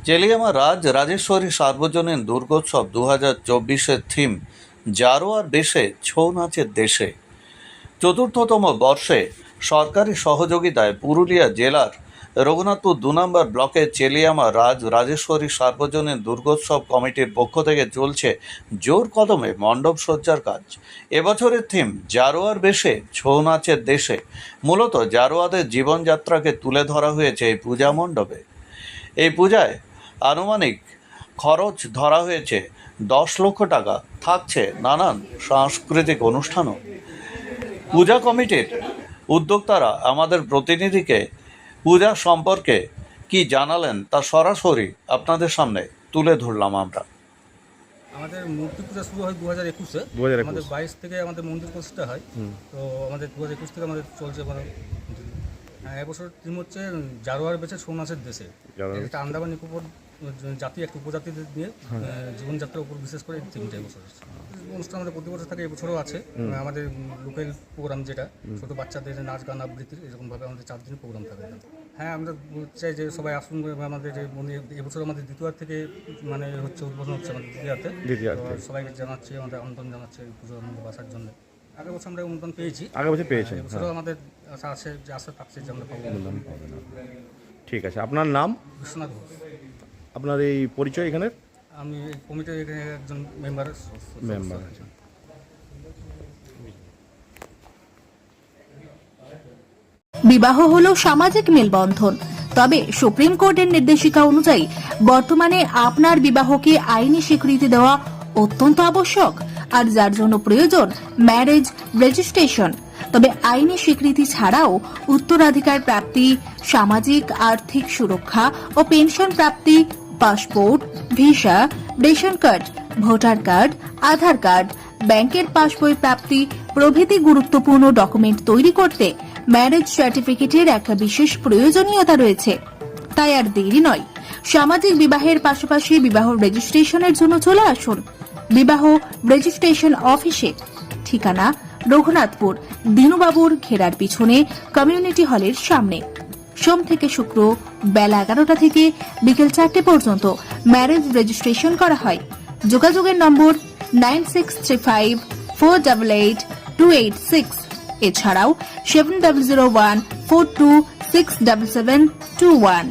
চেলিয়ামা রাজ রাজেশ্বরী সার্বজনীন দুর্গোৎসব 2024-এর থিম জারোয়ার বেশে ছৌ নাচের দেশে। চতুর্থতম বর্ষে সরকারি সহযোগিতায় পুরুলিয়া জেলার রঘুনাথপুর 2 নম্বর ব্লকের চেলিয়ামা রাজ রাজেশ্বরী সার্বজনীন দুর্গোৎসব কমিটির পক্ষ থেকে চলছে জোর কদমে মণ্ডপ সজ্জার কাজ। এবছরের থিম জারোয়ার বেশে ছৌ নাচের দেশে। মূলত জারোয়াদের জীবনযাত্রাকে তুলে ধরা হয়েছে এই পূজা মণ্ডপে। এই পূজায় আনুমানিক খরচ ধরা হয়েছে 10 লক্ষ টাকা। থাকছে নানান সাংস্কৃতিক অনুষ্ঠানও। পূজা কমিটির উদ্যোক্তারা আমাদের প্রতিনিধিকে পূজা সম্পর্কে কি জানালেন তা সরাসরি আপনাদের সামনে তুলে ধরলাম আমরা। আমাদের মূর্তি পূজা শুরু হয় 2021-এ। আমাদের 22 থেকে আমাদের মন্দির প্রতিষ্ঠা হয়। তো আমাদের 2021 থেকে আমাদের চলছে। এবছর থিম হচ্ছে জারোয়ার বেছে ছৌ নাচের দেশে। এটা আন্দামান নিকোবর জাতি একটা উপজাতিদের দিয়ে জীবনযাত্রার উপর বিশেষ করে এই থিমটা এবছর অনুষ্ঠান আমাদের প্রতি বছর থাকে। এবছরও আছে আমাদের লোকাল প্রোগ্রাম, যেটা ছোটো বাচ্চাদের নাচ গান আবৃত্তির, এরকমভাবে আমাদের 4 দিনের প্রোগ্রাম থাকে। হ্যাঁ, আমরা চাই যে সবাই আসুন। আমাদের এবছর আমাদের দ্বিতীয় থেকে হচ্ছে উদ্বোধন হচ্ছে আমাদের দ্বিতীয়াতে। সবাইকে জানাচ্ছি, আমাদের আমন্ত্রণ জানাচ্ছি এই পুজোর মধ্যে বাসার জন্য। আগের বছর আমরা অনুদান পেয়েছি, এবছরও আমাদের আশা আছে যে আশা থাকছে যে আমরা পাবো। ঠিক আছে, আপনার নাম? বিশ্বনাথ ঘোষ। আপনার এই পরিচয় এখানে? আমি এই কমিটির এখানে একজন মেম্বার আছি। বিবাহ হলো সামাজিক মেলবন্ধন, তবে সুপ্রিম কোর্টের নির্দেশিকা অনুযায়ী বর্তমানে আপনার বিবাহকে আইনি স্বীকৃতি দেওয়া অত্যন্ত আবশ্যক, আর যার জন্য প্রয়োজন ম্যারেজ রেজিস্ট্রেশন। তবে আইনি স্বীকৃতি ছাড়াও উত্তরাধিকার প্রাপ্তি, সামাজিক আর্থিক সুরক্ষা ও পেনশন প্রাপ্তি, passport, visa, ration card, voter card, Aadhaar card, ব্যাংকের পাসবই প্রাপ্তি প্রভৃতি গুরুত্বপূর্ণ ডকুমেন্ট তৈরি করতে ম্যারেজ সার্টিফিকেটের একটা বিশেষ প্রয়োজনীয়তা রয়েছে। তাই আর দেরি নয়, সামাজিক বিবাহের পাশাপাশি বিবাহ রেজিস্ট্রেশনের জন্য চলে আসুন বিবাহ রেজিস্ট্রেশন অফিসে। ঠিকানা রঘুনাথপুর দিনুবাবুর ঘেরার পিছনে কমিউনিটি হলের সামনে। সোম থেকে শুক্র বেলা 11টা থেকে বিকেল 4টে পর্যন্ত ম্যারেজ রেজিস্ট্রেশন করা হয়। যোগাযোগের নম্বর 9635488286। এছাড়াও 700142677721।